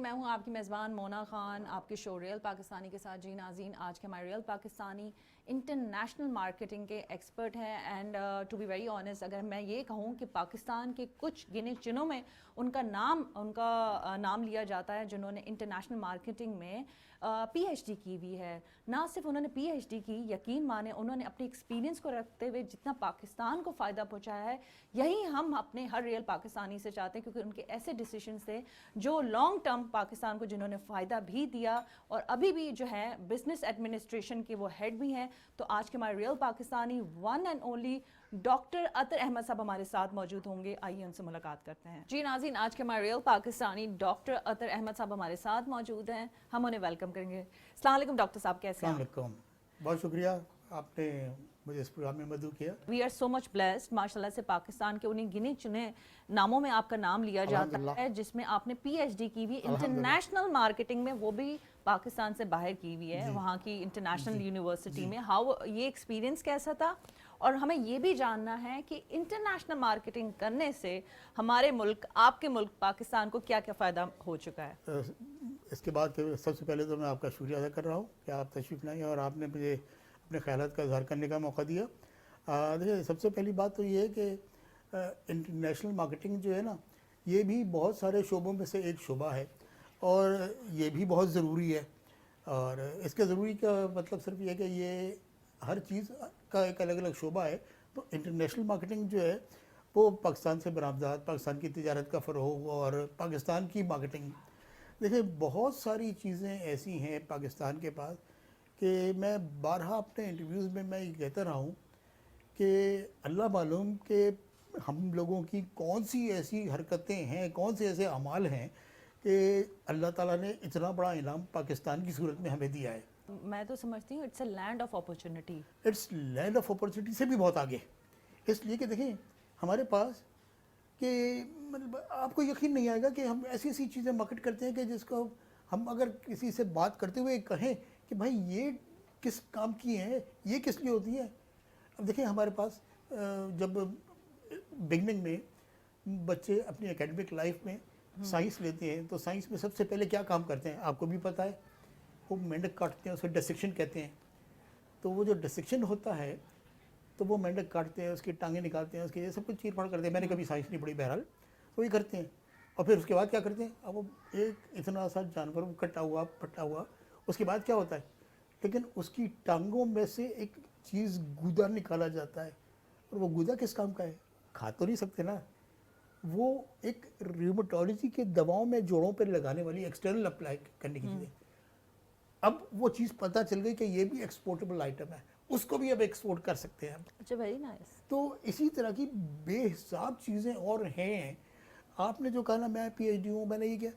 میں ہوں آپ کی میزبان مونا خان، آپ کے شو ریئل پاکستانی کے ساتھ. جی ناظرین، آج کے ہمارے ریئل پاکستانی انٹرنیشنل مارکیٹنگ کے ایکسپرٹ ہیں. And to be very honest, اگر میں یہ کہوں کہ پاکستان کے کچھ گنے چنوں میں ان کا نام لیا جاتا ہے جنہوں نے انٹرنیشنل مارکیٹنگ میں پی ایچ ڈی کی ہوئی ہے. نہ صرف انہوں نے پی ایچ ڈی کی، یقین مانیں انہوں نے اپنی ایکسپیرینس کو رکھتے ہوئے جتنا پاکستان کو فائدہ پہنچایا ہے، یہی ہم اپنے ہر ریئل پاکستانی سے چاہتے ہیں، کیونکہ ان کے ایسے ڈیسیشنز تھے جو لانگ ٹرم پاکستان کو جنہوں نے فائدہ بھی دیا اور ابھی بھی جو ہے بزنس ایڈمنسٹریشن کے وہ ہیڈ بھی ہیں. تو آج کے ہمارے real Pakistani one and only doctor عطر احمد صاحب ہمارے ساتھ موجود ہوں گے. آئیے ان سے ملاقات کرتے ہیں. جی ناظرین، آج کے ہمارے ریئل پاکستانی ڈاکٹر عطر احمد صاحب ہمارے ساتھ موجود ہیں. ہم انہیں ویلکم کریں گے. السلام علیکم ڈاکٹر صاحب، کیسے ہیں؟ السلام علیکم، بہت شکریہ آپ نے مجھے اس پروگرام میں مدعو کیا. We are so much blessed, ماشاء اللہ سے پاکستان کے انہیں گنے چنے ناموں میں آپ کا نام لیا جاتا ہے جس میں آپ نے پی ایچ ڈی کی ہوئی انٹرنیشنل مارکیٹنگ میں، وہ بھی پاکستان سے باہر کی ہوئی ہے، وہاں کی انٹرنیشنل یونیورسٹی میں. یہ ایکسپیرینس کیسا تھا؟ اور ہمیں یہ بھی جاننا ہے کہ انٹرنیشنل مارکیٹنگ کرنے سے ہمارے ملک، آپ کے ملک پاکستان کو کیا کیا فائدہ ہو چکا ہے. اس کے بعد سب سے پہلے تو میں آپ کا شکریہ ادا کر رہا ہوں کہ آپ تشریف لائیں اور آپ نے مجھے اپنے خیالات کا اظہار کرنے کا موقع دیا. دیکھیے، سب سے پہلی بات تو یہ ہے کہ انٹرنیشنل مارکیٹنگ جو ہے نا، یہ بھی بہت سارے شعبوں میں سے ایک شعبہ ہے اور یہ بھی بہت ضروری ہے. اور اس کے ضروری کا مطلب صرف یہ ہے کہ یہ ہر چیز کا ایک الگ الگ شعبہ ہے. تو انٹرنیشنل مارکیٹنگ جو ہے وہ پاکستان سے برآمدات، پاکستان کی تجارت کا فروغ اور پاکستان کی مارکیٹنگ. دیکھیں، بہت ساری چیزیں ایسی ہیں پاکستان کے پاس کہ میں بارہا اپنے انٹرویوز میں یہ کہتا رہا ہوں کہ اللہ معلوم کہ ہم لوگوں کی کون سی ایسی حرکتیں ہیں، کون سے ایسے اعمال ہیں کہ اللہ تعالیٰ نے اتنا بڑا انعام پاکستان کی صورت میں ہمیں دیا ہے. میں تو سمجھتی ہوں it's a land of opportunity. It's land of opportunity سے بھی بہت آگے. اس لیے کہ دیکھیں، ہمارے پاس کہ مطلب آپ کو یقین نہیں آئے گا کہ ہم ایسی ایسی چیزیں مارکیٹ کرتے ہیں کہ جس کو ہم اگر کسی سے بات کرتے ہوئے کہیں کہ بھائی یہ کس کام کی ہیں، یہ کس لیے ہوتی ہے. اب دیکھیں، ہمارے پاس جب بگننگ میں بچے اپنی اکیڈمک لائف میں سائنس لیتے ہیں تو سائنس میں سب سے پہلے کیا کام کرتے ہیں آپ کو بھی پتہ ہے، وہ مینڈک کاٹتے ہیں، اسے ڈسیکشن کہتے ہیں. تو وہ جو ڈسیکشن ہوتا ہے تو وہ مینڈک کاٹتے ہیں، اس کی ٹانگیں نکالتے ہیں، اس کے یہ سب کچھ چیر پھاڑ کرتے ہیں. میں نے کبھی سائنس نہیں پڑھی، بہرحال تو یہ کرتے ہیں. اور پھر اس کے بعد کیا کرتے ہیں؟ اب وہ ایک اتنا سا جانور کٹا ہوا پھٹا ہوا، اس کے بعد کیا ہوتا ہے؟ لیکن اس کی ٹانگوں میں سے ایک چیز گودا نکالا جاتا ہے. اور وہ گودا کس کام کا ہے؟ کھا تو نہیں سکتے نا. وہ ایک ریومیٹالوجی کے دواؤں میں جوڑوں پر لگانے والی ایکسٹرنل اپلائی کرنے کی چیز ہے. اب وہ چیز پتہ چل گئی کہ یہ بھی ایکسپورٹیبل آئٹم ہے، اس کو بھی اب ایکسپورٹ کر سکتے ہیں. اچھا، ویری نائس. تو اسی طرح کی بے حساب چیزیں اور ہیں. آپ نے جو کہا نا میں پی ایچ ڈی ہوں، میں نے یہ کیا،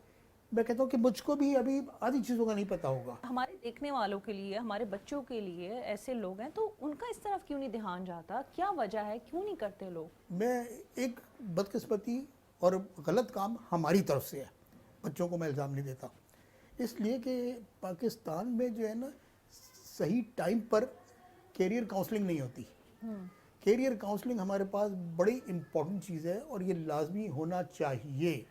میں کہتا ہوں کہ مجھ کو بھی ابھی آدھی چیزوں کا نہیں پتہ ہوگا. ہمارے دیکھنے والوں کے لیے، ہمارے بچوں کے لیے ایسے لوگ ہیں تو ان کا اس طرف کیوں نہیں دھیان جاتا؟ کیا وجہ ہے، کیوں نہیں کرتے لوگ؟ میں ایک بدقسمتی اور غلط کام ہماری طرف سے ہے، بچوں کو میں الزام نہیں دیتا. اس لیے کہ پاکستان میں جو ہے نا صحیح ٹائم پر کیریئر کاؤنسلنگ نہیں ہوتی. کیریئر کاؤنسلنگ ہمارے پاس بڑی امپورٹنٹ چیز ہے اور یہ لازمی ہونا چاہیے.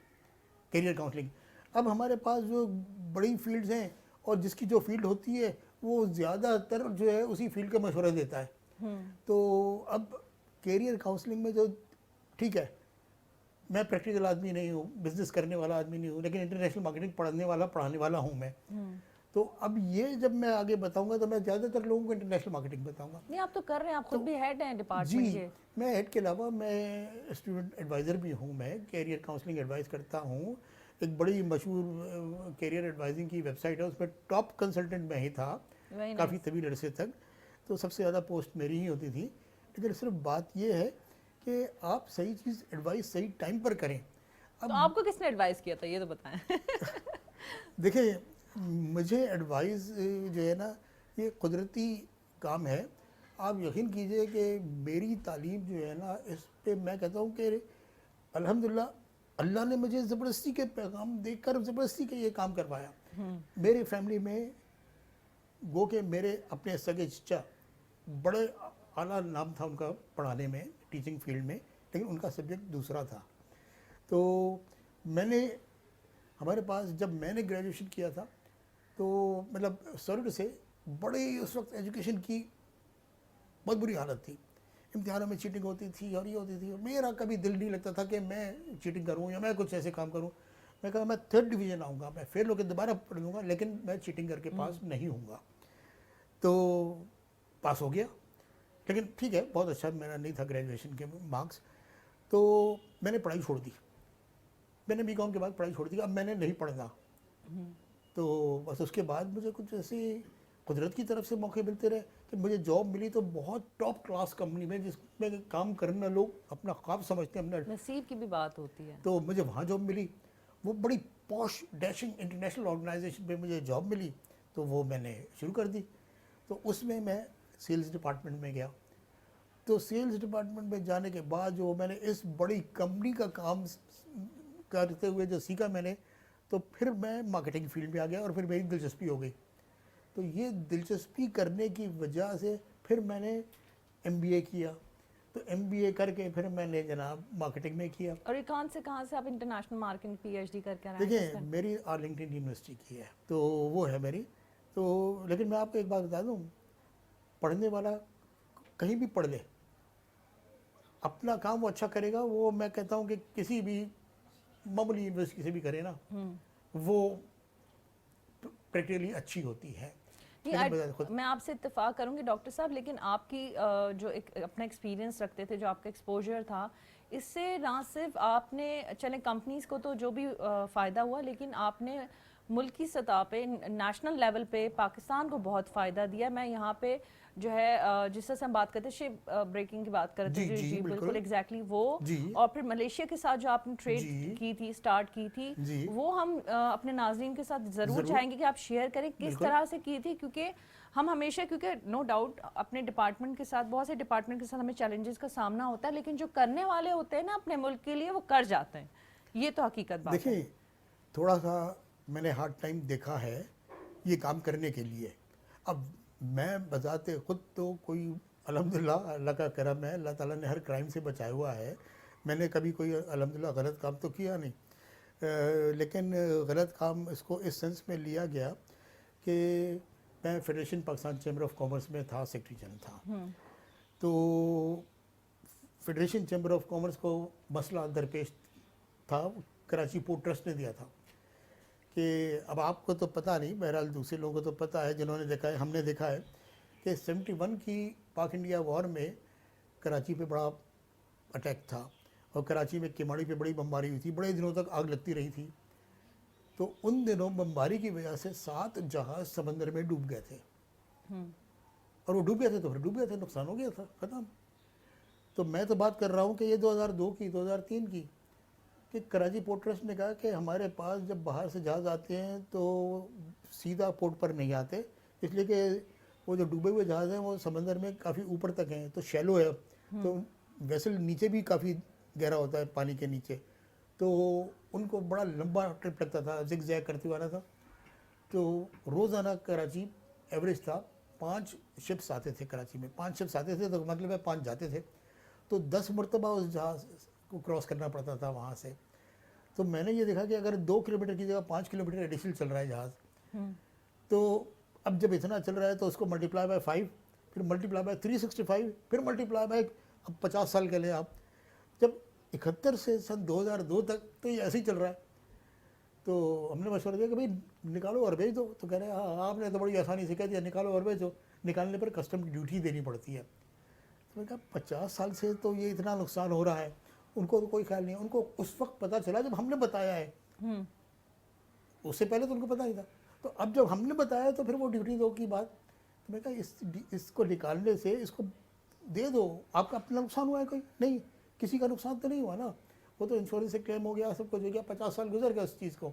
کیریئر کاؤنسلنگ اب ہمارے پاس جو بڑی فیلڈز ہیں اور جس کی جو فیلڈ ہوتی ہے وہ زیادہ تر جو ہے اسی فیلڈ کا مشورہ دیتا ہے. تو اب کیریئر کاؤنسلنگ میں جو ٹھیک ہے، میں پریکٹیکل آدمی نہیں ہوں، بزنس کرنے والا آدمی نہیں ہوں، لیکن انٹرنیشنل مارکیٹنگ پڑھانے والا ہوں میں. تو اب یہ جب میں آگے بتاؤں گا تو میں زیادہ تر لوگوں کو انٹرنیشنل مارکیٹنگ بتاؤں گا. نہیں، آپ تو کر رہے ہیں، آپ خود بھی ہیڈ ہیں ڈپارٹمنٹ کے. میں ہیڈ کے علاوہ میں اسٹوڈنٹ ایڈوائزر بھی ہوں. میں کیریئر کاؤنسلنگ ایڈوائز کرتا ہوں. ایک بڑی مشہور کیریئر ایڈوائزنگ کی ویب سائٹ ہے، اس میں ٹاپ کنسلٹنٹ میں ہی تھا کافی طویل عرصے تک. تو سب سے زیادہ پوسٹ میری ہی ہوتی تھی. لیکن صرف بات یہ ہے کہ آپ صحیح چیز ایڈوائز صحیح ٹائم پر کریں. تو آپ کو کس نے ایڈوائز کیا تھا، یہ تو بتائیں. دیکھیں، مجھے ایڈوائز جو ہے نا یہ قدرتی کام ہے. آپ یقین کیجئے کہ میری تعلیم جو ہے نا اس پہ میں کہتا ہوں کہ الحمدللہ اللہ نے مجھے زبردستی کے پیغام دے کر زبردستی کے یہ کام کروایا. میرے فیملی میں گو کہ میرے اپنے سگے چچا بڑے اعلیٰ نام تھا ان کا پڑھانے میں، ٹیچنگ فیلڈ میں، لیکن ان کا سبجیکٹ دوسرا تھا. تو میں نے ہمارے پاس جب میں نے گریجویشن کیا تھا تو مطلب سالڈ سے بڑی اس وقت ایجوکیشن کی بہت بری حالت تھی. امتحانوں میں چیٹنگ ہوتی تھی اور یہ ہوتی تھی. میرا کبھی دل نہیں لگتا تھا کہ میں چیٹنگ کروں یا میں کچھ ایسے کام کروں. میں کہا میں 3rd ڈویژن آؤں گا, میں فیل ہو کے دوبارہ پڑھ لوں گا, لیکن میں چیٹنگ کر کے پاس نہیں ہوں گا. تو پاس ہو گیا, لیکن ٹھیک ہے, بہت اچھا میرا نہیں تھا گریجویشن کے مارکس. تو میں نے پڑھائی چھوڑ دی, میں نے BCom کے بعد پڑھائی چھوڑ دی. اب میں نے نہیں پڑھنا. تو بس اس کے بعد مجھے کچھ ایسی قدرت کی طرف سے موقع ملتے رہے کہ مجھے جاب ملی تو بہت ٹاپ کلاس کمپنی میں, جس میں کام کرنا لوگ اپنا خواب سمجھتے ہیں, اپنا نصیب کی بھی بات ہوتی ہے. تو مجھے وہاں جاب ملی. وہ بڑی پوش ڈیشنگ انٹرنیشنل آرگنائزیشن پہ مجھے جاب ملی, تو وہ میں نے شروع کر دی. تو اس میں سیلز ڈپارٹمنٹ میں گیا. تو سیلز ڈپارٹمنٹ میں جانے کے بعد جو میں نے اس بڑی کمپنی کا کام کرتے ہوئے جو سیکھا میں نے, تو پھر میں مارکیٹنگ فیلڈ میں آ گیا اور پھر میری دلچسپی ہو گئی. تو یہ دلچسپی کرنے کی وجہ سے پھر میں نے MBA کیا. تو MBA کر کے پھر میں نے جناب مارکیٹنگ میں کیا. اور یہ کہاں سے آپ انٹرنیشنل مارکیٹنگ PhD کر کے آئے ہیں؟ دیکھیں میری آرلنگٹن یونیورسٹی کی ہے, تو وہ ہے میری. تو لیکن میں آپ کو ایک بات بتا دوں, پڑھنے والا کہیں بھی پڑھ لے, اپنا کام وہ اچھا کرے گا. وہ میں کہتا ہوں کہ کسی بھی معمولی یونیورسٹی سے بھی کرے نا, وہ پریکٹیکلی اچھی ہوتی ہے. میں آپ سے اتفاق کروں گی ڈاکٹر صاحب, لیکن آپ کی جو اپنا ایکسپیرینس رکھتے تھے, جو آپ کا ایکسپوجر تھا, اس سے نہ صرف آپ نے چلیں کمپنیز کو تو جو بھی فائدہ ہوا, لیکن آپ نے ملکی سطح پہ نیشنل لیول پہ پاکستان کو بہت فائدہ دیا. میں یہاں پہ جو ہے جس طرح سے ہم بات کرتے ہیں شپ بریکنگ کی بات کرتے ہیں, جی بالکل ایگزیکٹلی وہ, اور پھر ملیشیا کے ساتھ جو آپ نے ٹریڈ کی تھی, اسٹارٹ کی تھی, وہ ہم اپنے ناظرین کے ساتھ ضرور چاہیں گے کہ آپ شیئر کریں کس طرح سے کی تھی. کیونکہ ہم ہمیشہ, کیونکہ نو ڈاؤٹ اپنے ڈپارٹمنٹ کے ساتھ, بہت سے ڈپارٹمنٹ کے ساتھ ہمیں چیلنجز کا سامنا ہوتا ہے, لیکن جو کرنے والے ہوتے ہیں نا اپنے ملک کے لیے, وہ کر جاتے ہیں. یہ تو حقیقت بات ہے. دیکھیں تھوڑا سا میں نے ہارڈ ٹائم دیکھا ہے یہ کام کرنے کے لیے. اب میں بذات خود تو کوئی الحمدللہ اللہ کا کرم ہے, اللہ تعالیٰ نے ہر کرائم سے بچایا ہوا ہے. میں نے کبھی کوئی الحمدللہ غلط کام تو کیا نہیں, لیکن غلط کام اس کو اس سینس میں لیا گیا کہ میں federation Pakistan chamber of commerce میں تھا, سیکریٹری جنرل تھا. تو فیڈریشن چیمبر آف کامرس کو مسئلہ درپیش تھا, کراچی پورٹ ٹرسٹ نے دیا تھا کہ اب آپ کو تو پتہ نہیں, بہرحال دوسرے لوگوں کو تو پتہ ہے جنہوں نے دیکھا ہے, ہم نے دیکھا ہے کہ 71 کی پاک انڈیا وار میں کراچی پہ بڑا اٹیک تھا, اور کراچی میں کیماڑی پہ بڑی بمباری ہوئی تھی, بڑے دنوں تک آگ لگتی رہی تھی. تو ان دنوں بمباری کی وجہ سے 7 جہاز سمندر میں ڈوب گئے تھے, اور وہ ڈوب گئے تھے تو پھر ڈوب گئے تھے, نقصان ہو گیا تھا, ختم. تو میں تو بات کر رہا ہوں کہ یہ 2002 کی 2003 کی, کہ کراچی پورٹ ٹرسٹ نے کہا کہ ہمارے پاس جب باہر سے جہاز آتے ہیں تو سیدھا پورٹ پر نہیں آتے, اس لیے کہ وہ جو ڈوبے ہوئے جہاز ہیں وہ سمندر میں کافی اوپر تک ہیں, تو شیلو ہے, تو ویسل نیچے بھی کافی گہرا ہوتا ہے پانی کے نیچے, تو ان کو بڑا لمبا ٹرپ لگتا تھا, زگ زیگ کرتے ہوئے آنا تھا. تو روزانہ کراچی ایوریج تھا 5 شپس آتے تھے کراچی میں, 5 شپس آتے تھے تو مطلب ہے 5 جاتے تھے, تو 10 مرتبہ اس جہاز کو کراس کرنا پڑتا تھا وہاں سے. تو میں نے یہ دیکھا کہ اگر 2 کلومیٹر کی جگہ 5 کلومیٹر ایڈیشنل چل رہا ہے جہاز, تو اب جب اتنا چل رہا ہے تو اس کو ملٹیپلائی بائی 5, پھر ملٹیپلائی بائی 365, پھر ملٹیپلائی بائی اب 50 سال کے لیں آپ, جب 71 سے سن 2002 تک تو یہ ایسے ہی چل رہا ہے. تو ہم نے مشورہ دیا کہ بھائی نکالو اور بھیج دو, تو کہہ رہے ہیں ہاں آپ نے تو بڑی آسانی سے کہہ دیا نکالو اور بھیجو, نکالنے پر کسٹم کی ڈیوٹی دینی پڑتی ہے. تو میں کہا 50 سال سے تو یہ اتنا نقصان ہو رہا ہے, ان کو تو کوئی خیال نہیں, ان کو اس وقت پتہ چلا جب ہم نے بتایا ہے, اس سے پہلے تو ان کو پتہ نہیں تھا. تو اب جب ہم نے بتایا تو پھر وہ ڈیوٹی دو کی بات. تو میں کہا اس کو نکالنے سے اس کو دے دو, آپ کا اپنا نقصان ہوا ہے کوئی نہیں, کسی کا نقصان تو نہیں ہوا نا, وہ تو انشورنس سے کلیم ہو گیا, سب کچھ ہو گیا, 50 سال گزر گیا اس چیز کو.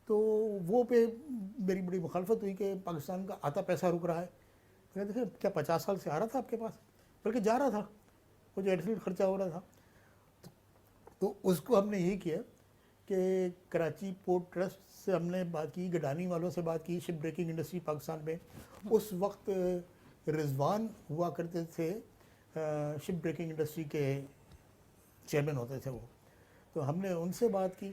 تو وہ پہ میری بڑی مخالفت ہوئی کہ پاکستان کا آتا پیسہ رک رہا ہے. میں دیکھیں کیا 50 سال سے آ رہا تھا آپ کے پاس, بلکہ جا رہا تھا, وہ جو ایڈیشنل خرچہ ہو رہا تھا. تو اس کو ہم نے یہ کیا کہ کراچی پورٹ ٹرسٹ سے ہم نے بات کی, گڈانی والوں سے بات کی, شپ بریکنگ انڈسٹری پاکستان میں اس وقت رضوان ہوا کرتے تھے, شپ بریکنگ انڈسٹری کے چیئرمین ہوتے تھے وہ. تو ہم نے ان سے بات کی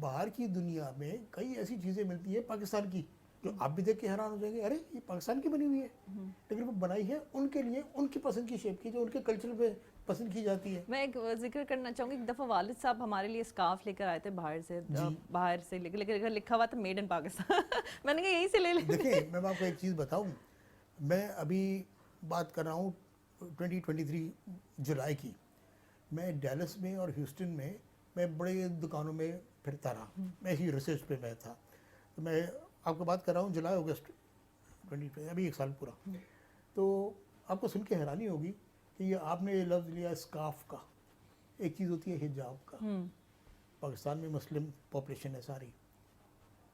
باہر کی دنیا میں کئی ایسی چیزیں ملتی ہیں پاکستان کی جو آپ بھی دیکھ کے حیران ہو جائیں گے، ارے یہ پاکستان کی بنی ہوئی ہے، لیکن وہ بنائی ہے ان کے لیے، ان کی پسند کی شیپ کی، جو ان کے کلچر پہ پسند کی جاتی ہے. میں ایک ذکر کرنا چاہوں گی، ایک دفعہ والد صاحب ہمارے لیے اسکارف لے کر آئے تھے باہر سے لیکن لکھا ہوا تھا میڈ ان پاکستان. میں نے کہا یہیں سے لے لیں. دیکھیں میں آپ کو ایک چیز بتاؤں، میں ابھی بات کر رہا ہوں 2023 جولائی کی، میں ڈیلس میں اور ہیوسٹن میں بڑے دکانوں میں پھرتا رہا، میں اسی ریسرچ پہ میں تھا. تو میں آپ کو بات کر رہا ہوں جولائی اگست 2020، ابھی 1 سال پورا. تو آپ کو سن کے حیرانی ہوگی کہ یہ آپ نے یہ لفظ لیا اسکارف کا، ایک چیز ہوتی ہے حجاب کا. پاکستان میں مسلم پاپولیشن ہے ساری،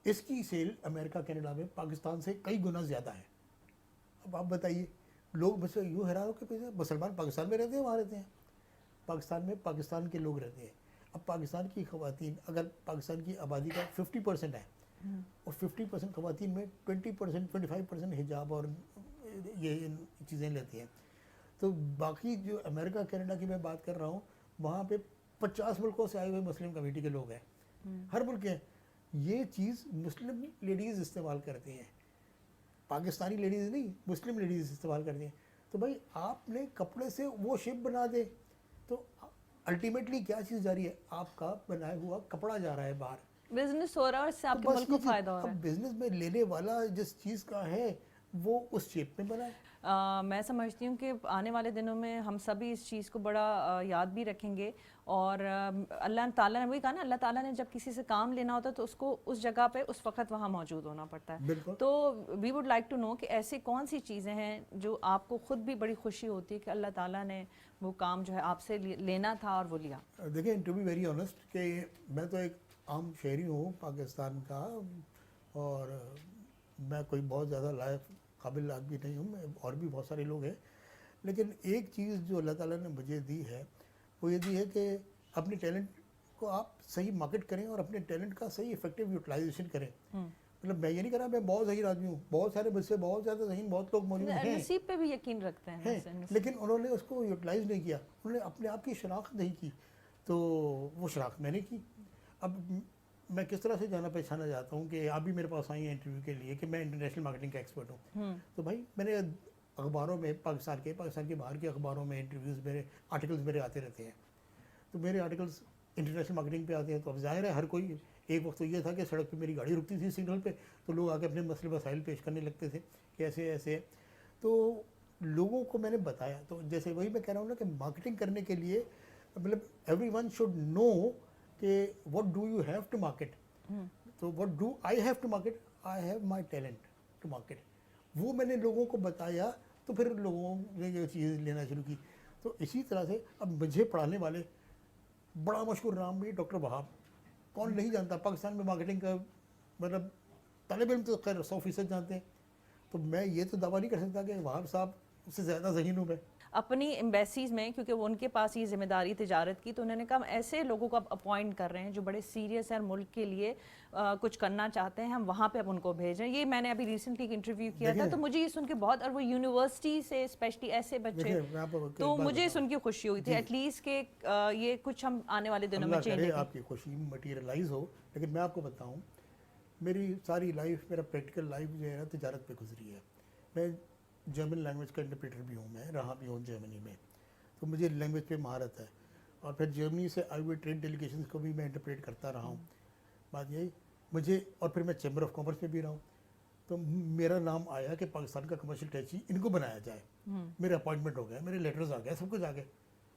اس کی سیل امریکہ کینیڈا میں پاکستان سے کئی گنا زیادہ ہے. اب آپ بتائیے، لوگ بس یوں حیران ہو کہ مسلمان پاکستان میں رہتے ہیں، وہاں رہتے ہیں. پاکستان میں پاکستان کے لوگ رہتے ہیں. اب پاکستان کی خواتین، اگر پاکستان کی آبادی کا 50% ہے اور 50% خواتین میں 20% 25% حجاب اور یہ چیزیں لیتی ہیں. تو باقی جو امریکہ کینیڈا کی میں بات کر رہا ہوں، وہاں پہ 50 ملکوں سے آئے ہوئے مسلم کمیونٹی کے لوگ ہیں، ہر ملک کے. یہ چیز مسلم لیڈیز استعمال کرتی ہیں، پاکستانی لیڈیز نہیں، مسلم لیڈیز استعمال کرتی ہیں. تو بھائی آپ نے کپڑے سے وہ شیپ بنا دے تو الٹیمیٹلی کیا چیز جا رہی ہے؟ آپ کا بنایا ہوا کپڑا جا رہا ہے باہر، بزنس ہو رہا ہے اور اس سے آپ کے ملک کو فائدہ ہو رہا ہے. اب بزنس میں لینے والا جس چیز کا ہے وہ اس شیپ میں بنا ہے. میں سمجھتی ہوں کہ آنے والے دنوں میں ہم سبھی اس چیز کو بڑا یاد بھی رکھیں گے. اور اللہ تعالیٰ نے وہی کہا نا، اللہ تعالیٰ نے جب کسی سے کام لینا ہوتا ہے تو اس کو اس جگہ پہ اس وقت وہاں موجود ہونا پڑتا ہے. تو we would like to know کہ ایسی کون سی چیزیں ہیں جو آپ کو خود بھی بڑی خوشی ہوتی ہے کہ اللہ تعالیٰ نے وہ کام جو ہے آپ سے لینا تھا اور وہ لیا. دیکھیں ٹو بی ویری آنیسٹ کہ میں تو ایک عام شہری ہوں پاکستان کا، اور میں کوئی بہت زیادہ لائق قابل آدمی نہیں ہوں، اور بھی بہت سارے لوگ ہیں. لیکن ایک چیز جو اللہ تعالیٰ نے مجھے دی ہے وہ یہ دی ہے کہ اپنے ٹیلنٹ کو آپ صحیح مارکیٹ کریں اور اپنے ٹیلنٹ کا صحیح افیکٹو یوٹیلائزیشن کریں. مطلب میں یہ نہیں کہہ رہا میں بہت ذہین آدمی ہوں، بہت سارے مجھ سے بہت زیادہ ذہین بہت لوگ موجود ہیں، نصیب پہ بھی یقین رکھتے ہیں، لیکن انہوں نے اس کو یوٹیلائز نہیں کیا، انہوں نے اپنے آپ کی شناخت نہیں کی. تو وہ شناخت میں نے کی. اب میں کس طرح سے جانا پہچانا جاتا ہوں کہ آپ بھی میرے پاس آئی ہیں انٹرویو کے لیے کہ میں انٹرنیشنل مارکیٹنگ کا ایکسپرٹ ہوں. تو بھائی میں نے اخباروں میں پاکستان کے باہر کے اخباروں میں انٹرویوز میرے آرٹیکلز میرے آتے رہتے ہیں. تو میرے آرٹیکلز انٹرنیشنل مارکیٹنگ پہ آتے ہیں. تو اب ظاہر ہے ہر کوئی، ایک وقت تو یہ تھا کہ سڑک پہ میری گاڑی رکتی تھی سگنل پہ تو لوگ آ کے اپنے مسئلے مسائل پیش کرنے لگتے تھے کہ ایسے ایسے. تو لوگوں کو میں نے بتایا. تو جیسے وہی میں کہہ رہا ہوں نا کہ مارکیٹنگ کرنے کے لیے مطلب ایوری ون شوڈ نو کہ what do you have to market. تو what do I have to market, I have my talent to market. وہ میں نے لوگوں کو بتایا تو پھر لوگوں نے یہ چیز لینا شروع کی. تو اسی طرح سے اب مجھے پڑھانے والے بڑا مشہور نام بھی ڈاکٹر وہاب، کون نہیں جانتا پاکستان میں مارکیٹنگ کا، مطلب طالب علم تو خیر 100% جانتے ہیں. تو میں یہ تو دعویٰ نہیں کر سکتا کہ وہاب صاحب اس سے زیادہ ذہین ہوں میں. اپنی ایمبیسیز میں، کیونکہ وہ ان کے پاس یہ ذمہ داری تجارت کی، تو انہوں نے کہا ہم ایسے لوگوں کو اب اپوائنٹ کر رہے ہیں جو بڑے سیریس ہیں اور ملک کے لیے کچھ کرنا چاہتے ہیں، ہم وہاں پہ اب ان کو بھیجیں. یہ میں نے ابھی ریسنٹلی ایک انٹرویو کیا تھا تو مجھے یہ سن کے بہت، اور وہ یونیورسٹی سے اسپیشلی ایسے بچے، تو مجھے سن کے خوشی ہوئی تھی ایٹ لیسٹ کہ یہ کچھ ہم آنے والے دنوں میں چینج. آپ کی خوشی مٹیریلائز ہو. لیکن میں آپ کو بتاؤں میری ساری لائف، میرا پریکٹیکل لائف جو ہے نا تجارت پہ گزری ہے. میں جرمن لینگویج کا انٹرپریٹر بھی ہوں، میں رہا بھی ہوں جرمنی میں، تو مجھے لینگویج پہ مہارت ہے. اور پھر جرمنی سے آئی ہوئے ٹریڈ ڈیلیگیشنز کو بھی میں انٹرپریٹ کرتا رہا ہوں. بات یہی مجھے، اور پھر میں چیمبر آف کامرس میں بھی رہا ہوں. تو میرا نام آیا کہ پاکستان کا کمرشل ٹیچی ان کو بنایا جائے. میرے اپوائنٹمنٹ ہو گیا، میرے لیٹرز آ گئے، سب کچھ آ گئے.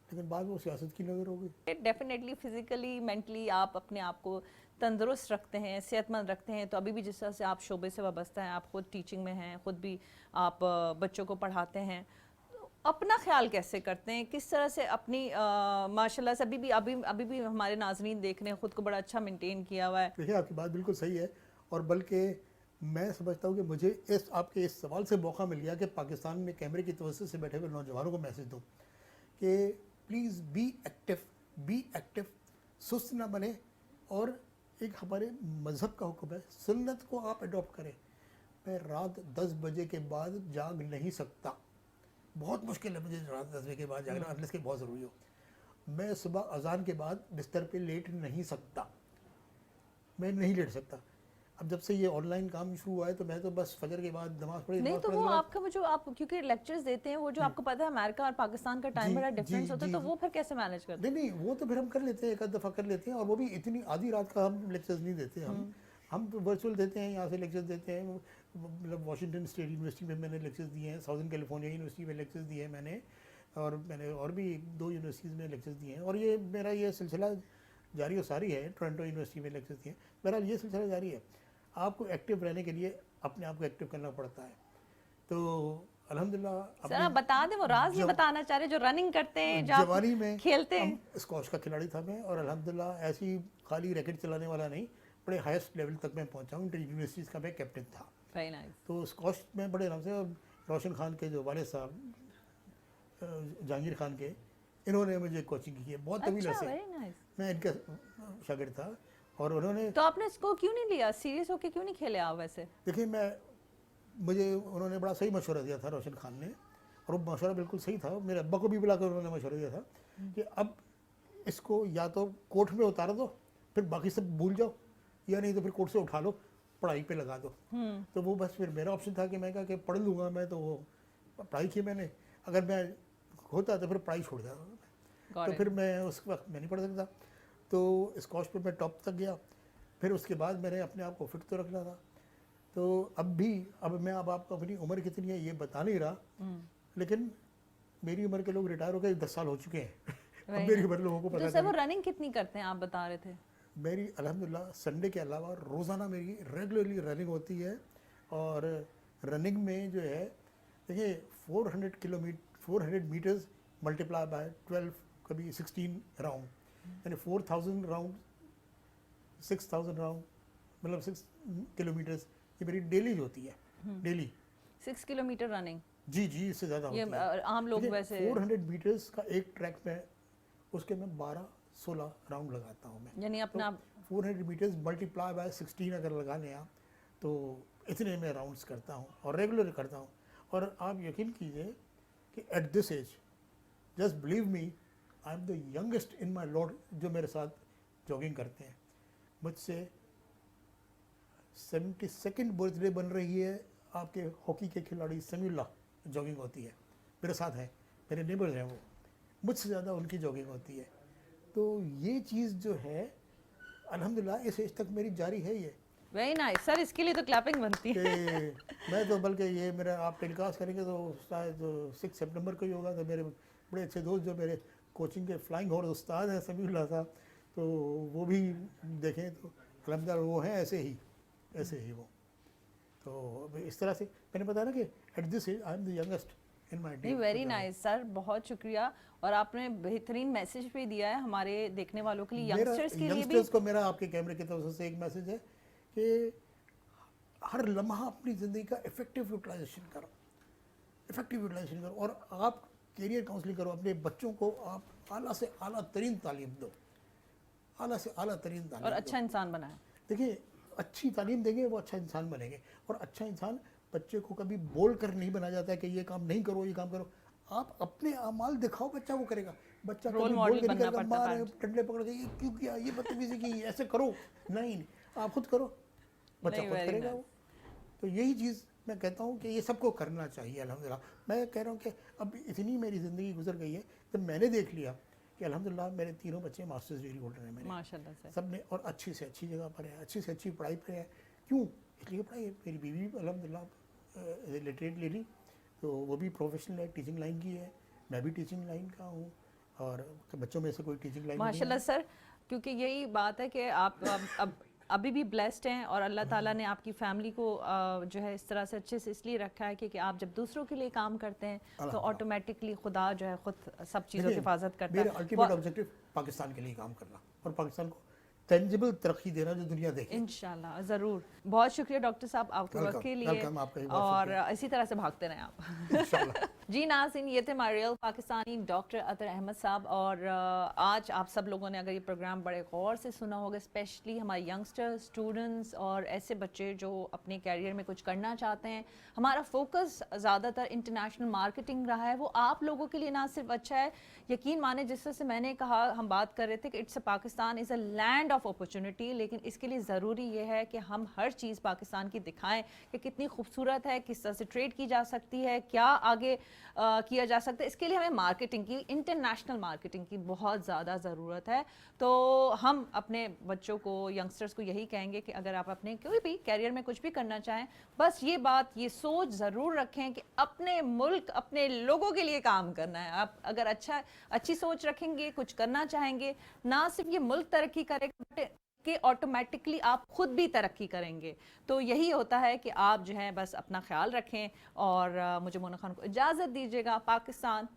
لیکن بعد وہ سیاست کی نظر ہو گئی. ڈیفینیٹلی فزیکلی مینٹلی آپ اپنے آپ کو تندرست رکھتے ہیں، صحت مند رکھتے ہیں. تو ابھی بھی جس طرح سے آپ شعبے سے وابستہ ہیں، آپ خود ٹیچنگ میں ہیں، خود بھی آپ بچوں کو پڑھاتے ہیں، اپنا خیال کیسے کرتے ہیں؟ کس طرح سے اپنی ماشاء اللہ سے ابھی بھی ہمارے ناظرین دیکھ رہے ہیں خود کو بڑا اچھا مینٹین کیا ہوا ہے. دیکھیں آپ کی بات بالکل صحیح ہے. اور بلکہ میں سمجھتا ہوں کہ مجھے آپ کے اس سوال سے موقع مل گیا کہ پاکستان میں کیمرے کی توسط سے بیٹھے ہوئے نوجوانوں کو میسج دوں کہ پلیز بی ایکٹیو، سست نہ بنے. اور ایک ہمارے مذہب کا حکم ہے، سنت کو آپ اڈاپٹ کریں. میں رات 10 بجے کے بعد جاگ نہیں سکتا، بہت مشکل ہے مجھے رات 10 بجے کے بعد جاگنا، انلیس کہ بہت ضروری ہو. میں صبح اذان کے بعد بستر پہ لیٹ نہیں سکتا. میں نہیں لیٹ سکتا. اب جب سے یہ آن لائن کام شروع ہوا ہے تو میں تو بس فجر کے بعد نماز پڑھی. نہیں تو وہ آپ کا وہ جو آپ کیونکہ لیکچرز دیتے ہیں وہ جو آپ کو پتہ ہے امریکہ اور پاکستان کا ٹائم بڑا ڈفرینس ہوتا ہے تو وہ پھر کیسے مینیج کرتے ہیں؟ نہیں وہ تو پھر ہم کر لیتے ہیں, ایک آدھ دفعہ کر لیتے ہیں, اور وہ بھی اتنی آدھی رات کا ہم لیکچرز نہیں دیتے. ہم تو ورچوئل دیتے ہیں, یہاں سے لیکچرز دیتے ہیں. مطلب واشنگٹن اسٹیٹ یونیورسٹی میں میں نے لیکچرز دیے ہیں, ساؤدرن کیلیفورنیا یونیورسٹی میں لیکچرز دیے ہیں میں نے, اور میں نے اور بھی 2 یونیورسٹیز میں لیکچرز دیے ہیں. اور یہ میرا یہ سلسلہ جاری و ساری ہے. ٹورنٹو یونیورسٹی میں لیکچرز دیے ہیں. بہرحال یہ سلسلہ جاری ہے. آپ کو ایکٹیو رہنے کے لیے اپنے آپ کو ایکٹیو کرنا پڑتا ہے. تو الحمدللہ سر آپ بتا دیں وہ راز نہیں بتانا چاہ رہے جو رننگ کرتے ہیں جوانی میں کھیلتے ہیں. اسکواش کا کھلاڑی تھا میں, اور الحمدللہ ایسی خالی ریکٹ چلانے والا نہیں, بڑے ہائیسٹ لیول تک میں پہنچا ہوں. انٹر یونیورسٹیز کا میں کیپٹن تھا. Very nice. تو اسکواش میں بڑے آرام سے, اور روشن خان کے جو والد صاحب جہانگیر خان کے, انہوں نے مجھے کوچنگ کی ہے بہت طویل عرصے. میں ان کا شاگرد تھا, اور انہوں نے. تو آپ نے اس کو کیوں نہیں لیا, سیریس ہو کے کیوں نہیں کھیلے آپ ویسے؟ دیکھیے مجھے انہوں نے بڑا صحیح مشورہ دیا تھا روشن خان نے, اور وہ مشورہ بالکل صحیح تھا. میرے ابا کو بھی بلا کر انہوں نے مشورہ دیا تھا کہ اب اس کو یا تو کورٹ میں اتار دو, پھر باقی سب بھول جاؤ, یا نہیں تو پھر کورٹ سے اٹھا لو, پڑھائی پہ لگا دو. تو وہ بس پھر میرا آپشن تھا کہ میں کہا کہ پڑھ لوں گا میں, تو وہ پڑھائی کی میں نے. اگر میں ہوتا تو پھر پڑھائی چھوڑ جاتا, تو پھر میں اس وقت میں نہیں پڑھ سکتا. تو اسکواش پہ میں ٹاپ تک گیا. پھر اس کے بعد میں نے اپنے آپ کو فٹ تو رکھنا تھا. تو اب میں آپ کو اپنی عمر کتنی ہے یہ بتا نہیں رہا, لیکن میری عمر کے لوگ ریٹائر ہو کے 10 سال ہو چکے ہیں. اب میری عمر لوگوں کو پتا ہے. وہ رننگ کتنی کرتے ہیں آپ بتا رہے تھے؟ میری الحمدللہ سنڈے کے علاوہ روزانہ میری ریگولرلی رننگ ہوتی ہے. اور رننگ میں جو ہے دیکھیے 400 میٹرز ملٹیپلائی بائی 12 کبھی 16 راؤنڈ, یعنی 4000 راؤنڈ 6000 راؤنڈ, مطلب 6 کلومیٹرز یہ میری ڈیلی ہوتی ہے. Daily 6 kilometre running. جی اس سے زیادہ ہوتی ہے. عام لوگ ویسے 400 میٹرز کا ایک ٹریک میں اس کے میں 12-16 راؤنڈ لگاتا ہوں میں. یعنی اپنا 400 میٹرز ملٹیپلائی بائی 16 اگر لگا لیں آپ, تو اتنے میں راؤنڈس کرتا ہوں اور ریگولر کرتا ہوں. اور آپ یقین کیجئے کہ at this age, just believe me, I am the youngest in my lot جو میرے ساتھ جاگنگ کرتے ہیں. مجھ سے 72nd برتھ ڈے بن رہی ہے آپ کے ہاکی کے کھلاڑی سمیع اللہ, جاگنگ ہوتی ہے میرے ساتھ ہیں, میرے نیبرز ہیں, وہ مجھ سے زیادہ ان کی جاگنگ ہوتی ہے. تو یہ چیز جو ہے الحمدللہ اس ایج تک میری جاری ہے. یہ ویری نائس سر, اس کے لیے تو کلیپنگ بنتی ہے. میں تو بلکہ یہ میرا آپ ٹیلی کاسٹ کریں گے تو شاید 6 سپٹمبر کو ہی ہوگا. تو میرے بڑے اچھے دوست جو میرے کوچنگ کے فلائنگ ہارس استاد ہیں سمیع اللہ صاحب, تو وہ بھی دیکھیں تو الحمدللہ وہ ہیں ایسے ہی وہ. تو اس طرح سے میں نے بتایا نا کہ at this age I am the youngest in my day. Very nice sir, بہت شکریہ. اور آپ نے بہترین میسج بھی دیا ہے ہمارے دیکھنے والوں کے لیے, ینگسٹرز کے لیے بھی. ینگسٹرز کو میرا آپ کے کیمرے کی طرف سے ایک میسج ہے کہ ہر لمحہ اپنی زندگی کا افیکٹو یوٹیلائزیشن کرو, اور آپ کیریئر کاؤنسلنگ کرو. اپنے بچوں کو آپ اعلیٰ سے اعلیٰ ترین تعلیم دو, اور اچھا انسان بنائیں. دیکھیے اچھی تعلیم دیں گے وہ اچھا انسان بنیں گے. اور اچھا انسان بچے کو کبھی بول کر نہیں بنا جاتا ہے کہ یہ کام نہیں کرو, یہ کام کرو. آپ اپنے اعمال دکھاؤ, بچہ وہ کرے گا. بچہ کبھی بول کے نہیں کرے گا, مارے ڈنڈے پکڑ کے یہ کیوں کیا, یہ بدتمیزی کی, ایسے کرو نہیں, آپ خود کرو, بچہ خود کرے گا وہ. تو یہی چیز میں کہتا ہوں کہ یہ سب کو کرنا چاہیے. الحمدللہ میں کہہ رہا ہوں کہ اب اتنی میری زندگی گزر گئی ہے جب میں نے دیکھ لیا کہ الحمدللہ میرے تینوں بچے ماسٹرز ڈگری ہولڈر ہیں میرے, ماشاءاللہ سے سب نے, اور اچھی سے اچھی جگہ پر ہے, اچھی سے اچھی پڑھائی پر ہے. کیوں؟ اس لیے پڑھائی, میری بیوی الحمدللہ لٹریٹ لیڈی, تو وہ بھی پروفیشنل ہے, ٹیچنگ لائن کی ہے, میں بھی ٹیچنگ لائن کا ہوں, اور بچوں میں سے کوئی ٹیچنگ لائن ماشاءاللہ سر. کیونکہ یہی بات ہے کہ آپ ابھی بھی بلیسڈ ہیں, اور اللہ تعالیٰ نے آپ کی فیملی کو جو ہے اس طرح سے اچھے سے اس لیے رکھا ہے کہ آپ جب دوسروں کے لیے کام کرتے ہیں تو آٹومیٹکلی خدا جو ہے خود سب چیزوں کی حفاظت کرتا ہے. میرا الٹیمیٹ آبجیکٹو پاکستان کے لیے کام کرنا, اور پاکستان کو ٹینجیبل ترقی دینا جو دنیا دیکھے. انشاءاللہ ضرور. بہت شکریہ ڈاکٹر صاحب آپ کے وقت کے لیے, اور اسی طرح سے بھاگتے رہیں آپ. جی ناظرین, یہ تھے ہمارے ریئل پاکستانی ڈاکٹر اطہر احمد صاحب. اور آج آپ سب لوگوں نے اگر یہ پروگرام بڑے غور سے سنا ہوگا, اسپیشلی ہمارے ینگسٹر اسٹوڈنٹس اور ایسے بچے جو اپنے کیریئر میں کچھ کرنا چاہتے ہیں, ہمارا فوکس زیادہ تر انٹرنیشنل مارکیٹنگ رہا ہے. وہ آپ لوگوں کے لیے نہ صرف اچھا ہے, یقین مانے جس طرح سے میں نے کہا, ہم بات کر رہے تھے کہ it's a Pakistan is a land of opportunity, لیکن اس کے لیے ضروری یہ ہے کہ ہم ہر چیز پاکستان کی دکھائیں کہ کتنی خوبصورت ہے، کس طرح سے ٹریڈ کی جا سکتی ہے، کیا آگے کیا جا سکتا ہے. اس کے لیے ہمیں مارکیٹنگ کی، انٹرنیشنل مارکیٹنگ کی بہت زیادہ ضرورت ہے. تو ہم اپنے بچوں کو، ینگسٹرز کو یہی کہیں گے کہ اگر آپ اپنے کوئی بھی کیریئر میں کچھ بھی کرنا چاہیں، بس یہ بات، یہ سوچ ضرور رکھیں کہ اپنے ملک، اپنے لوگوں کے لیے کام کرنا ہے. آپ اگر اچھی سوچ رکھیں گے، کچھ کرنا چاہیں گے، نہ صرف یہ ملک ترقی کرے گا کہ آٹومیٹکلی آپ خود بھی ترقی کریں گے. تو یہی ہوتا ہے کہ آپ جو ہے بس اپنا خیال رکھیں، اور مجھے مونا خان کو اجازت دیجیے گا. پاکستان